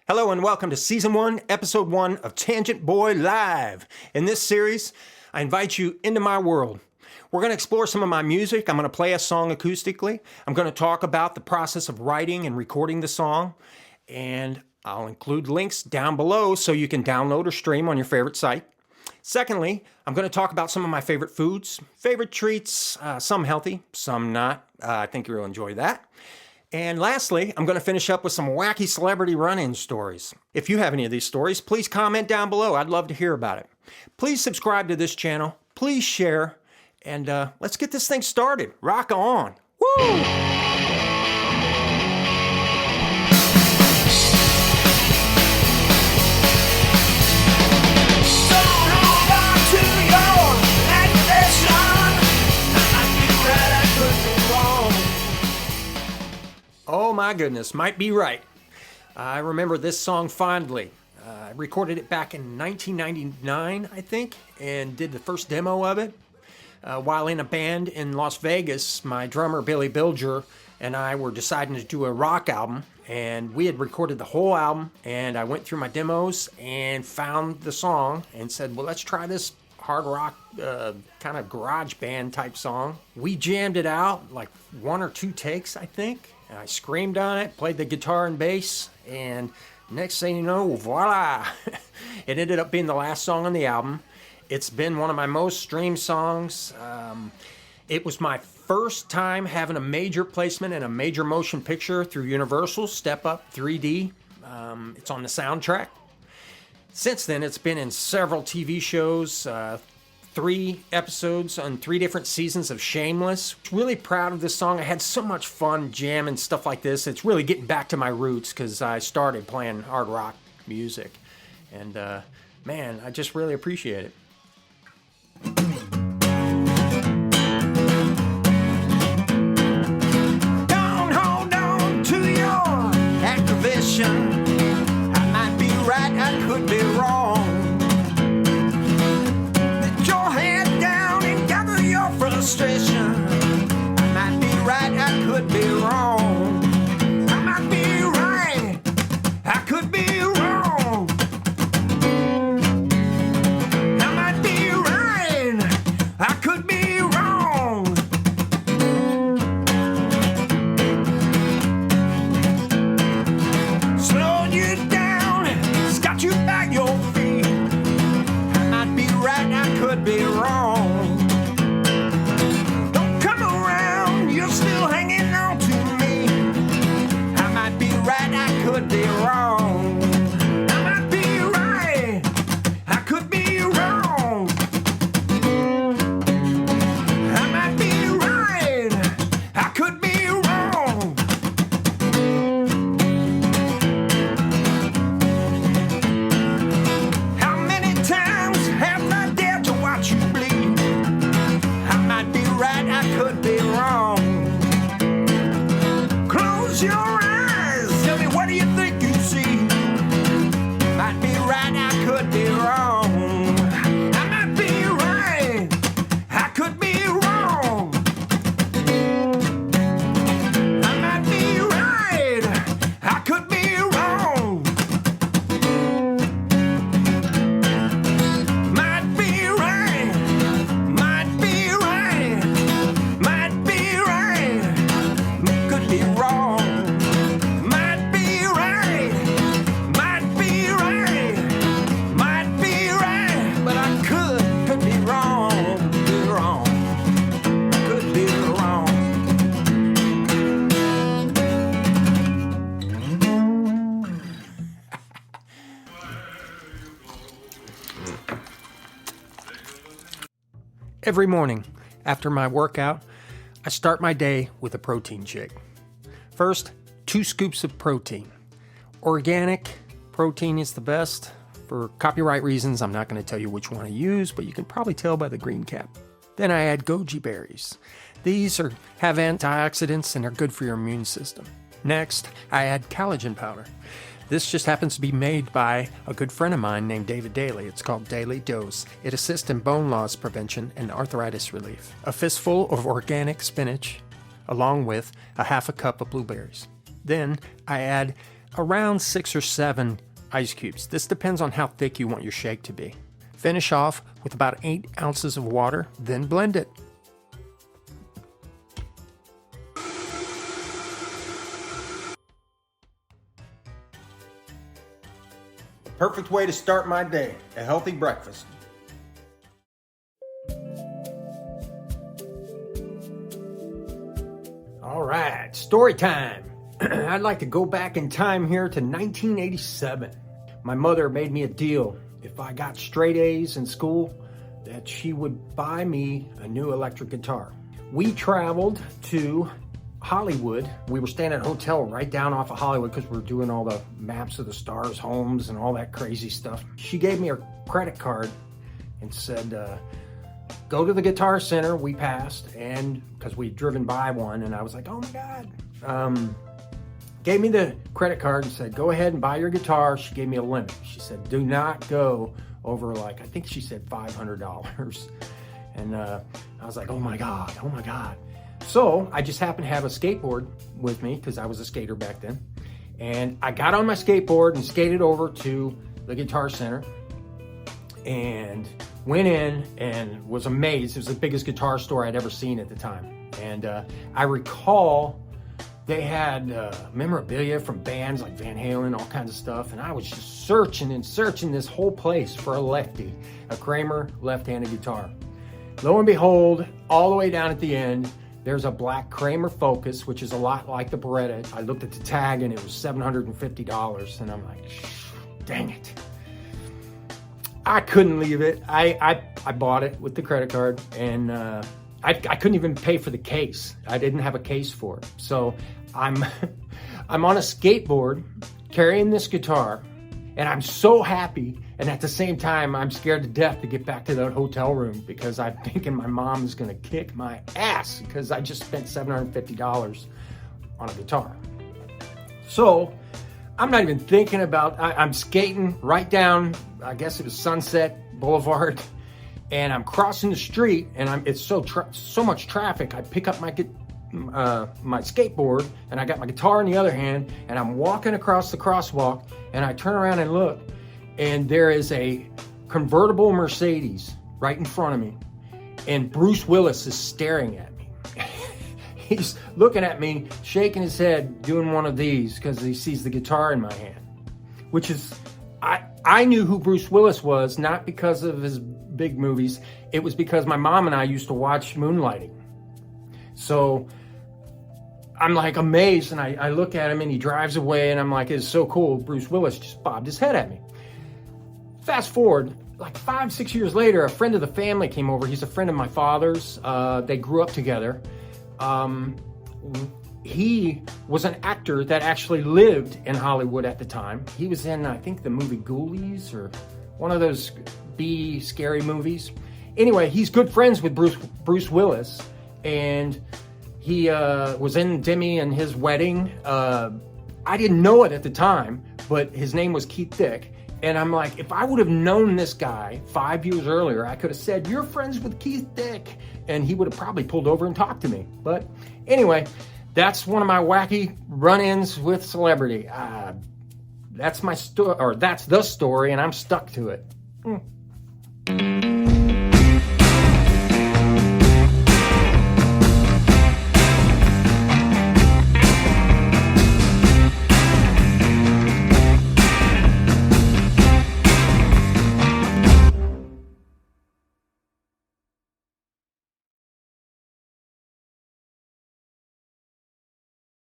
Hello and welcome to Season 1, Episode 1 of Tangent Boy Live. In this series, I invite you into my world. We're going to explore some of my music. I'm going to play a song acoustically. I'm going to talk about the process of writing and recording the song. And I'll include links down below so you can download or stream on your favorite site. Secondly, I'm going to talk about some of my favorite foods, favorite treats, some healthy, some not. I think you'll enjoy that. And lastly, I'm going to finish up with some wacky celebrity run-in stories. If you have any of these stories, please comment down below. I'd love to hear about it. Please subscribe to this channel. Please share. And let's get this thing started. Rock on. Woo! Oh my goodness, might be right. I remember this song fondly. I recorded it back in 1999, I think, and did the first demo of it. While in a band in Las Vegas, my drummer Billy Bilger and I were deciding to do a rock album, and we had recorded the whole album, and I went through my demos and found the song and said, well, let's try this hard rock kind of garage band type song. We jammed it out like 1 or 2 takes, I think. And I screamed on it, played the guitar and bass, and next thing you know, voila! It ended up being the last song on the album. It's been one of my most streamed songs. It was my first time having a major placement in a major motion picture through Universal, Step Up 3D. It's on the soundtrack. Since then, it's been in several TV shows, 3 episodes on 3 different seasons of Shameless. Really proud of this song. I had so much fun jamming stuff like this. It's really getting back to my roots because I started playing hard rock music. And man, I just really appreciate it. Don't hold on to your activation. I might be right, I could be wrong. Frustration. I might be right, I could be wrong. I might be right, I could be wrong. I might be right, I could be wrong. Slowed you down, it's got you back your feet. I might be right, I could be wrong. Could be wrong. I might be right. I could be wrong. I might be right. I could be wrong. How many times have I dared to watch you bleed? I might be right. I could be wrong. Close your eyes. Tell me, what do you think you see? Might be right, I could be wrong. I might be right, I could be wrong. I might be right, I could be wrong. Might be right, might be right, might be right, could be wrong. Every morning after my workout, I start my day with a protein shake. First, 2 scoops of protein. Organic protein is the best. For copyright reasons, I'm not going to tell you which one I use, but you can probably tell by the green cap. Then I add goji berries. These have antioxidants and are good for your immune system. Next, I add collagen powder. This just happens to be made by a good friend of mine named David Daly. It's called Daily Dose. It assists in bone loss prevention and arthritis relief. A fistful of organic spinach, along with a half a cup of blueberries. Then I add around 6 or 7 ice cubes. This depends on how thick you want your shake to be. Finish off with about 8 ounces of water, then blend it. Perfect way to start my day, a healthy breakfast. All right, story time. I'd like to go back in time here to 1987. My mother made me a deal. If I got straight A's in school, that she would buy me a new electric guitar. We traveled to Hollywood. We were staying at a hotel right down off of Hollywood because we were doing all the maps of the stars' homes and all that crazy stuff. She gave me her credit card and said, go to the Guitar Center. We passed, and because we'd driven by one, and I was like, oh my God. Gave me the credit card and said, go ahead and buy your guitar. She gave me a limit. She said, do not go over, like, I think she said $500. And I was like, oh my God. So I just happened to have a skateboard with me because I was a skater back then. And I got on my skateboard and skated over to the Guitar Center and went in and was amazed. It was the biggest guitar store I'd ever seen at the time. And I recall they had memorabilia from bands like Van Halen, all kinds of stuff. And I was just searching this whole place for a lefty, a Kramer left-handed guitar. Lo and behold, all the way down at the end, there's a black Kramer Focus, which is a lot like the Beretta. I looked at the tag and it was $750. And I'm like, dang it. I couldn't leave it. I bought it with the credit card, and I couldn't even pay for the case. I didn't have a case for it. So I'm on a skateboard carrying this guitar, and I'm so happy. And at the same time, I'm scared to death to get back to that hotel room because I'm thinking my mom is going to kick my ass because I just spent $750 on a guitar. So I'm not even thinking about, I'm skating right down, I guess it was Sunset Boulevard, and I'm crossing the street, and it's so much traffic. I pick up my skateboard, and I got my guitar in the other hand, and I'm walking across the crosswalk, and I turn around and look, and there is a convertible Mercedes right in front of me, and Bruce Willis is staring at me. He's looking at me, shaking his head, doing one of these because he sees the guitar in my hand, which is, I knew who Bruce Willis was, not because of his big movies. It was because my mom and I used to watch Moonlighting. So I'm like amazed, and I look at him, and he drives away, and I'm like, it's so cool. Bruce Willis just bobbed his head at me. Fast forward, like 5-6 years later, a friend of the family came over. He's a friend of my father's. They grew up together. He was an actor that actually lived in Hollywood at the time. He was in, I think, the movie Ghoulies or one of those B scary movies. Anyway, he's good friends with Bruce Willis, and he was in Demi and his wedding. I didn't know it at the time, but his name was Keith Dick. And I'm like, if I would have known this guy 5 years earlier, I could have said, you're friends with Keith Dick. And he would have probably pulled over and talked to me. But anyway, that's one of my wacky run-ins with celebrity. That's my story, or that's the story, and I'm stuck to it.